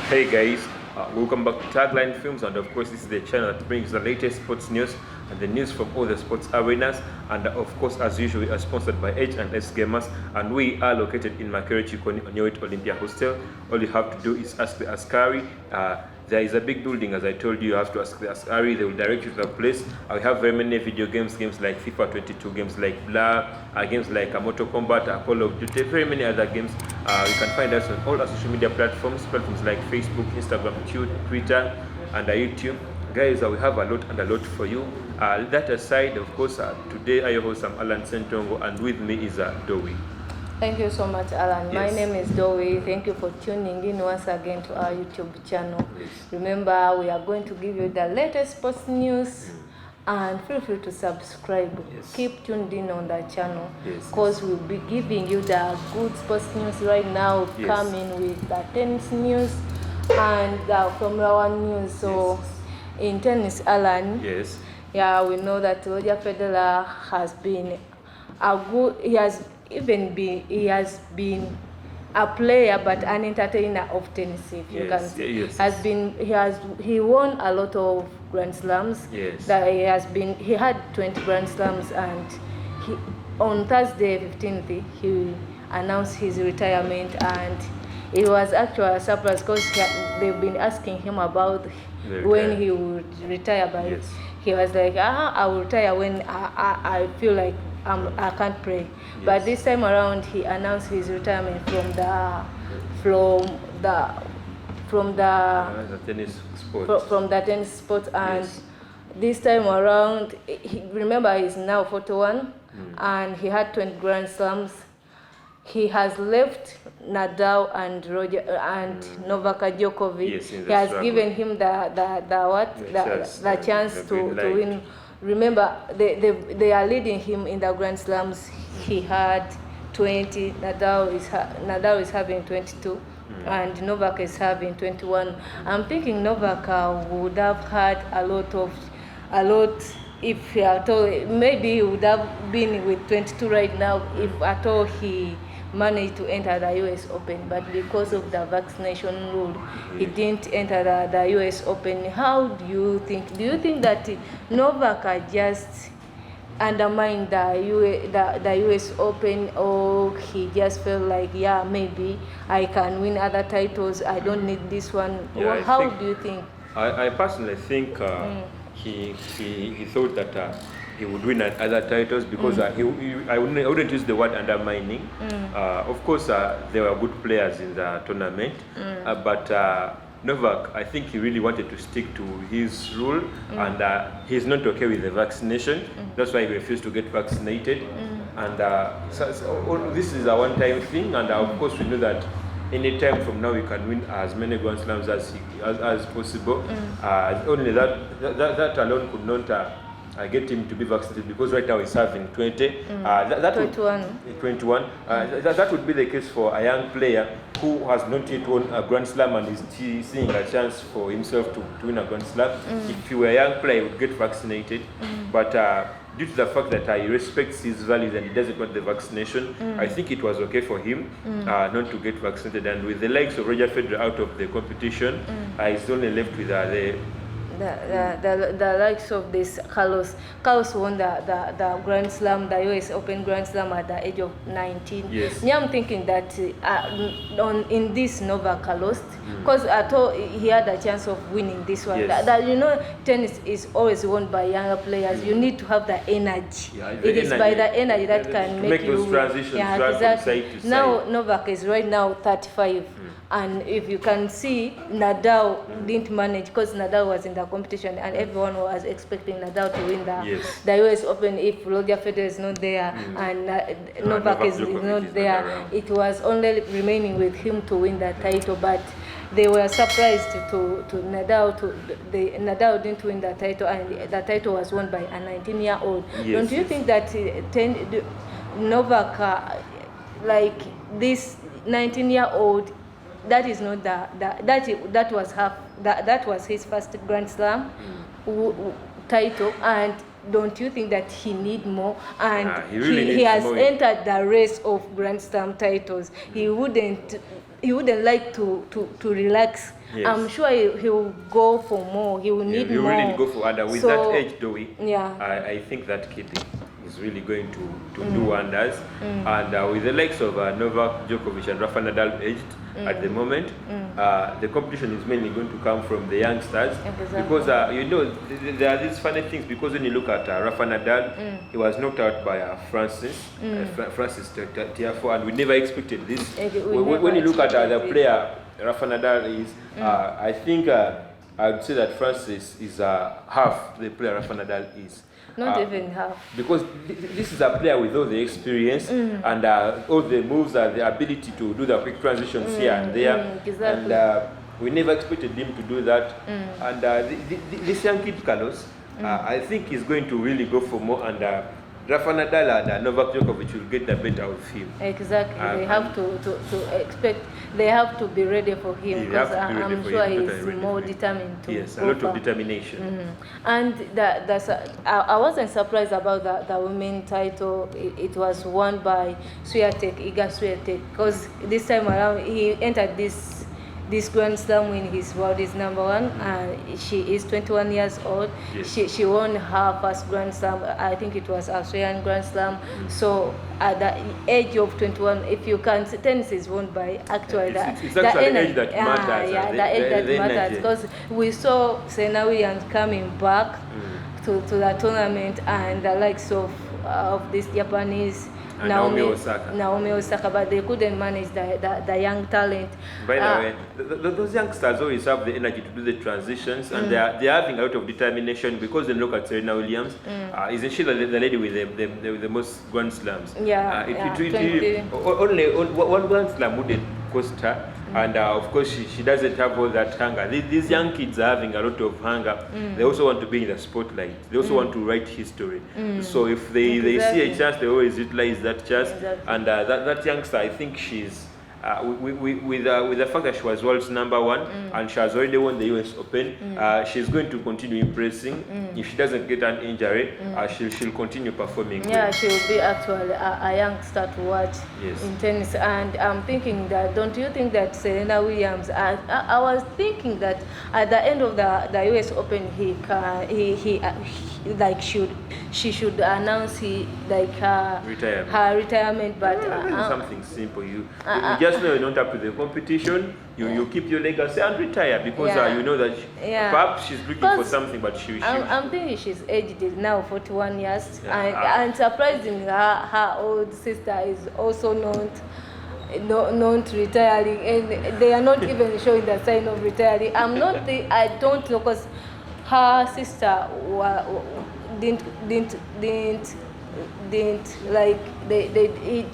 Hey guys, welcome back to Tagline Films, and of course this is the channel that brings the latest sports news and the news from all the sports arenas. And of course, as usual, we are sponsored by H&S Gamers, and we are located in Makere Chikoni on your Olympia Hostel. All you have to do is ask the Askari. There is a big building, as I told you. You have to ask the Askari. They will direct you to the place. We have very many video games like FIFA 22, games like Blah, games like Mortal Kombat, Call of Duty, very many other games. You can find us on all our social media platforms like Facebook, Instagram, Twitter, and YouTube. Guys, we have a lot for you. That aside, of course, today I host Allan Sentongo, and with me is Dowie. Thank you so much, Allan. Yes. My name is Dowie. Thank you for tuning in once again to our YouTube channel. Yes. Remember, we are going to give you the latest sports news. And feel free to subscribe. Yes. Keep tuned in on the channel, because we'll be giving you the good sports news right now, coming with the tennis news and the Formula 1 news. So in tennis, Allan, we know that Roger Federer has been he has been a player but an entertainer of tennis, if you can see. He won a lot of Grand Slams. He had 20 Grand Slams, and on Thursday 15th he announced his retirement, and it was actually a surprise because they've been asking him about when he would retire, but he was like, I will retire when I feel like I can't play. But this time around he announced his retirement from the tennis sport, and this time around, remember, he's now 41 and he had 20 Grand Slams. He has left Nadal and Roger and Novak Djokovic. He has given him the chance to win. Remember, they are leading him in the Grand Slams. He had 20. Nadal is having 22, and Novak is having 21. I'm thinking Novak would have had a lot if at all. Maybe he would have been with 22 right now if at all he managed to enter the US Open, but because of the vaccination rule, he didn't enter the US Open. How do you think that Novak just undermined the US Open, or he just felt like, maybe I can win other titles, I don't need this one? How do you think? I personally think he thought that he would win other titles because I wouldn't use the word undermining. Of course, there were good players in the tournament, but Novak, I think he really wanted to stick to his rule, and he's not okay with the vaccination. That's why he refused to get vaccinated. And so this is a one-time thing, and of course we know that any time from now we can win as many Grand Slams as possible. Only that alone could not get him to be vaccinated, because right now he's having 20. 21. That would be the case for a young player who has not yet won a Grand Slam and is seeing a chance for himself to win a Grand Slam. If he were a young player, he would get vaccinated. But due to the fact that he respects his values and he doesn't want the vaccination, I think it was okay for him not to get vaccinated. And with the likes of Roger Federer out of the competition, he's only left with the likes of this Carlos won the Grand Slam, the US Open Grand Slam at the age of 19. Now I'm thinking that in this Novak lost, because at all he had a chance of winning this one. Tennis is always won by younger players. You need to have the energy. It is by the energy that can make you those transitions. Exactly. Side to side. Now Novak is right now 35. And if you can see, Nadal didn't manage, because Nadal was in the competition and everyone was expecting Nadal to win the US Open. If Roger Federer is not there and Novak is not there, it was only remaining with him to win the title. But they were surprised to Nadal. Nadal didn't win the title, and the title was won by a 19-year-old. Don't you think that Novak, like this 19-year-old, that is not that was his first Grand Slam title, and don't you think that he need more? And he has entered the race of Grand Slam titles. He wouldn't he wouldn't like to relax. Yes. I'm sure he will go for more. He will need you more. really go for other with So, that age, Dowie. yeah. I think that kid is really going to do wonders. And with the likes of Novak Djokovic and Rafa Nadal aged at the moment, the competition is mainly going to come from the youngsters. Exactly. Because there are these funny things, because when you look at Rafa Nadal, he was knocked out by Francis Tiafoe, and we never expected this. When you look at the player Rafa Nadal is, I think I would say that Francis is half the player Rafa Nadal is. Not even half. Because this is a player with all the experience and all the moves and the ability to do the quick transitions here and there. Exactly. And we never expected him to do that. And this young kid, Carlos, I think he's going to really go for more. And Rafa Nadal and Novak Djokovic will get the better of him. Exactly. They have to expect. They have to be ready for him, because I'm sure he's more determined to. Yes, a lot of determination. And I wasn't surprised about the women's title. It was won by Iga Swiatek, because this time around he entered this Grand Slam when his world is number one, and she is 21 years old. Yes. She won her first Grand Slam. I think it was Australian Grand Slam. So at the age of 21, if you can, tennis is won by actually it's actually the age that matters. Yeah, the age that matters, because we saw Serena Williams coming back to the tournament, and the likes of this Japanese Naomi Osaka, but they couldn't manage the young talent. By the way, those youngsters always have the energy to do the transitions, and they're having a lot of determination, because they look at Serena Williams. Isn't she the lady with the most Grand Slams? Yeah, only one Grand Slam wouldn't cost her. And of course, she doesn't have all that hunger. These young kids are having a lot of hunger. They also want to be in the spotlight. They also want to write history. So if they see a chance, they always utilize that chance. Exactly. And that youngster, I think she's with the fact that she was world's number one and she has already won the US Open, she's going to continue impressing. If she doesn't get an injury, she'll continue performing. Yeah, she will be actually a youngster to watch in tennis. And I'm thinking that, don't you think that Serena Williams, I was thinking that at the end of the US Open, she should announce her retirement, but something simple. You just know you're not up to the competition. You keep your legacy and retire, because you know that perhaps she's looking for something, but I'm thinking she's aged now 41 years, and surprisingly, her old sister is also known to retiring, and they are not even showing the sign of retiring. I don't know, because her sister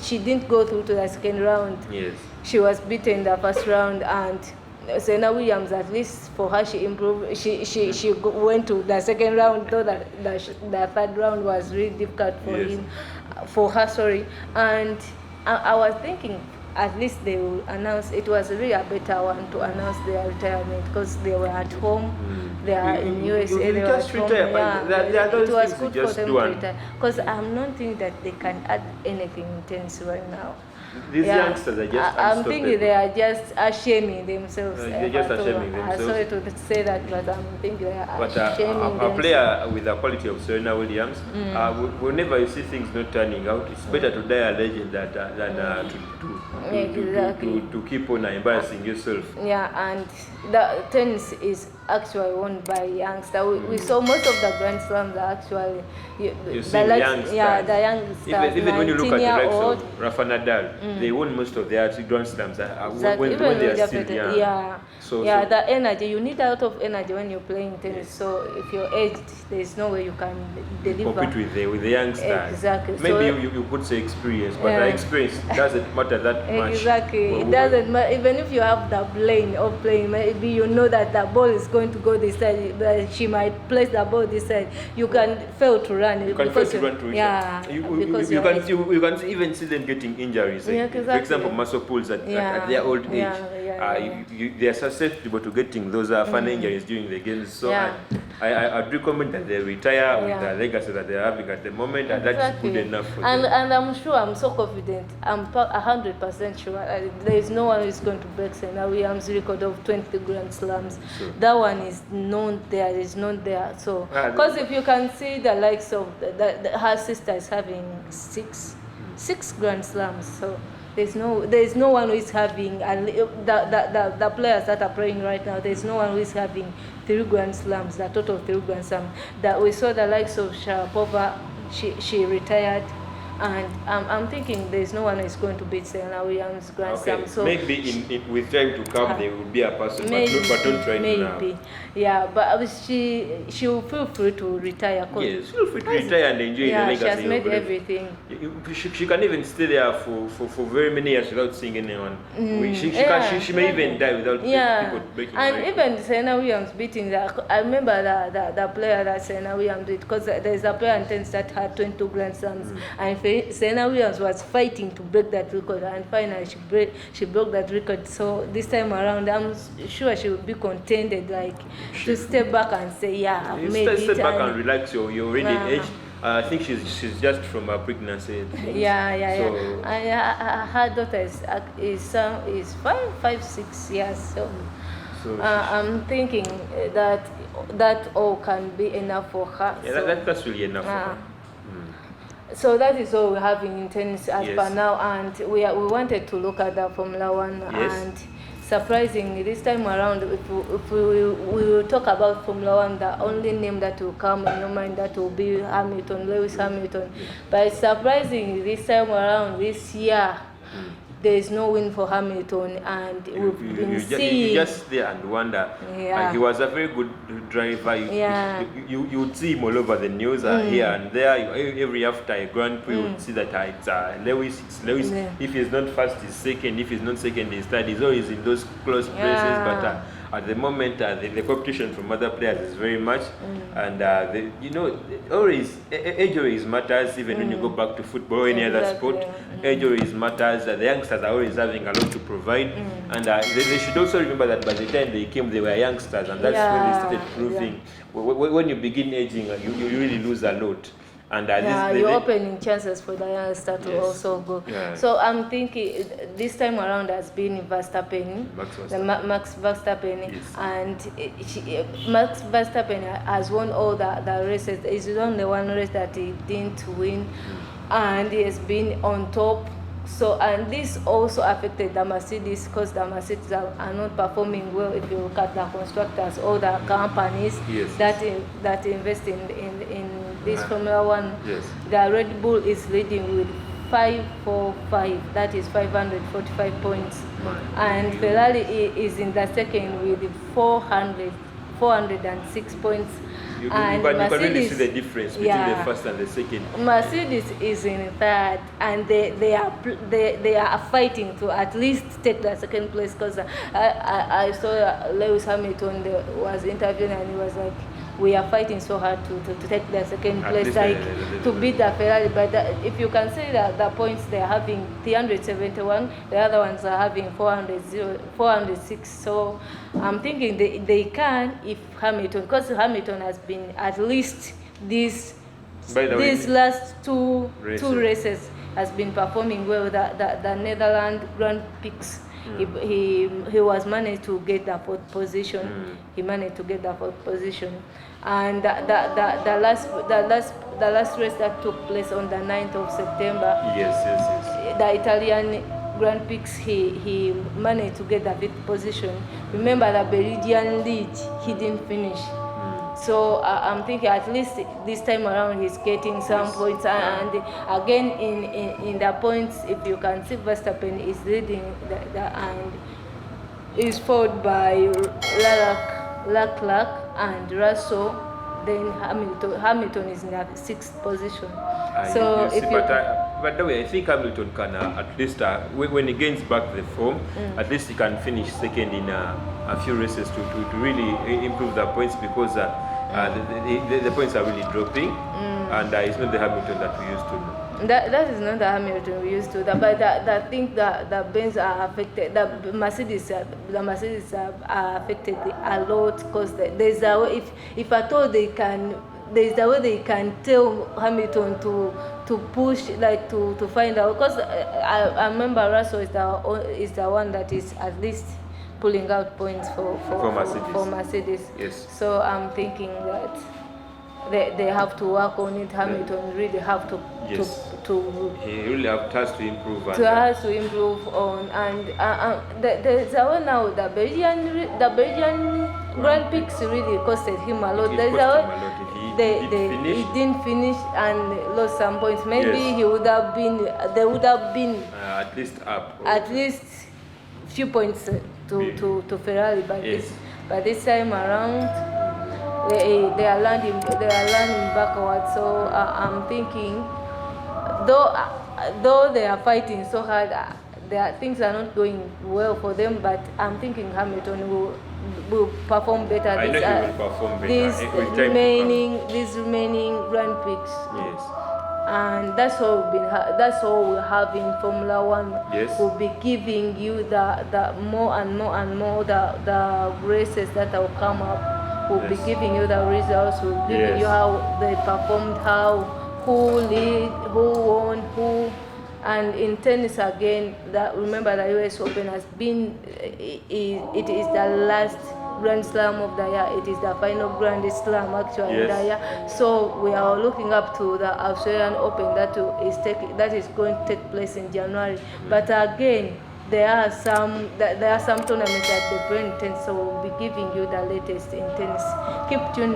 she didn't go through to the second round. Yes. She was beaten in the first round, and Serena Williams, at least for her, she improved. She went to the second round, though the third round was really difficult for her. Sorry, and I was thinking, at least they will announce. It was really a better one to announce their retirement, because they were at home. They are in USA. They were at home. It was good for them to retire, because I'm not thinking that they can add anything intense right now. These youngsters are just I'm thinking they are just ashaming themselves. They're just ashaming themselves. Sorry to say that, but I'm thinking they are ashaming themselves. A player with the quality of Serena Williams, whenever you see things not turning out, it's better to die a legend than to keep on embarrassing yourself. Yeah, and the tennis is actually won by youngsters. We saw most of the Grand Slams are actually the youngsters. Even when you look at the likes of Rafa Nadal, they won most of their Grand Slams when they are still young. The energy, you need a lot of energy when you're playing tennis. So if you're aged, there's no way you can deliver. Compete with the youngsters. Exactly. Maybe you could say experience, but the experience doesn't matter that much. Exactly. It doesn't matter. Even if you have the brain of playing, maybe you know that the ball is going to go this side, but she might place the ball this side. You can fail to run. You can fail to run to it. Yeah. You can even see them getting injuries. like, Yeah, for exactly. example, muscle pulls at their old age, they are susceptible to getting those fun injuries during the games. So I'd recommend that they retire with the legacy that they're having at the moment, and that's good enough for them. And I'm sure, I'm so confident, I'm 100% sure there is no one who is going to break Serena Williams' record of 20 Grand Slams. Sure. That one is known there, is known there. So, because if you can see the likes of her sister is having six Grand Slams. So there's no one who is having the players that are playing right now. There's no one who is having 3 Grand Slams, the total 3 Grand Slams. That we saw the likes of Sharapova, she retired, and I'm thinking there's no one who is going to beat Serena Williams' Grand Slam. So maybe with time to come there will be a person, but don't try now. Yeah, but she will feel free to retire. Yes, feel free to retire and enjoy the legacy. She has made everything. She can even stay there for very many years without seeing anyone. She may even die without people breaking. And even Serena Williams beating that. I remember the player that Serena Williams beat, because there's a player in tennis that had 22 Grand Slams, and Serena Williams was fighting to break that record, and finally she broke that record. So this time around, I'm sure she will be contented, like to step back and say, I've made it. Step back and relax. You're already aged. I think she's just from a pregnancy. So, and her daughter is 5, 6 years. So I'm thinking that all can be enough for her. Yeah, that's really enough for her. So that is all we're having in tennis as per now, and we wanted to look at the Formula 1, and surprisingly this time around, if we will talk about Formula 1, the only name that will come in your mind, that will be Lewis Hamilton. But surprisingly this time around, this year, there is no win for Hamilton, and we've been seeing. You just stay and wonder. He was a very good driver. You would see him all over the news here and there. Every after a Grand Prix, you would see that it's Lewis. If he's not first, he's second. If he's not second, he's third. He's always in those close places. But at the moment, the competition from other players is very much, and always age always matters. Even when you go back to football or any other sport, age always matters. The youngsters are always having a lot to provide, and they should also remember that by the time they came, they were youngsters, and that's when they started proving. When you begin aging, you really lose a lot. And you're opening chances for the youngster to also go. So I'm thinking this time around has been Max Verstappen, and Max Verstappen has won all the races. It's only one race that he didn't win, and he has been on top. So, and this also affected the Mercedes, because the Mercedes are not performing well. If you look at the constructors, all the companies that invest in this Formula 1, the Red Bull is leading with 545, that is 545 points, and Ferrari is in the second with 406 points. You can really see the difference between the first and the second. Mercedes is in third, and they are fighting to at least take the second place, because I saw Lewis Hamilton was interviewing, and he was like, we are fighting so hard to take the second place, to beat the Ferrari. But if you can see that the points, they are having 371, the other ones are having 406. So I'm thinking they can, if Hamilton, because Hamilton has been at least these last two races has been performing well. The Netherlands Grand Prix, he was managed to get the fourth position. He managed to get the fourth position, and the last race that took place on the 9th of September. The Italian Grand Prix, he managed to get the fifth position. Remember the Belgian lead, he didn't finish. So I'm thinking at least this time around he's getting some points. And again, in the points, if you can see, Verstappen is leading and is followed by Leclerc and Russell. Then Hamilton is in the 6th position. But Dowie, I think Hamilton can at least, when he gains back the form, at least he can finish second in a few races to really improve the points, because the points are really dropping, and it's not the Hamilton that we used to know. That is not the Hamilton we used to. But I think that the Benz are affected. The Mercedes are affected a lot because there's a way, if at all they can, there's a way they can tell Hamilton to push, like to find out. Because I remember Russell is the one that is at least pulling out points for Mercedes. Yes. So I'm thinking that they have to work on it. Hamilton really have to he really has to improve. Has to improve on, and there's a way now the Belgian Grand Prix really costed him a lot. He didn't finish and lost some points. Maybe he would have been. They would have been at least up. At least few points to Ferrari, but this time around they are landing backwards. So I'm thinking, though they are fighting so hard, things are not going well for them. But I'm thinking Hamilton will perform better. I know he will perform better. These remaining Grand Prix. Yes. And that's all we have in Formula One. Yes. We'll be giving you the more and more the races that will come up. We'll be giving you the results. We'll give you how they performed, who lead, who won, who. And in tennis again, remember the US Open has been, it is the last Grand Slam of the year. It is the final Grand Slam actually in the year. So we are looking up to the Australian Open that is going to take place in January. But again, there are some tournaments that they bring tennis, so we'll be giving you the latest in tennis. Keep tuned.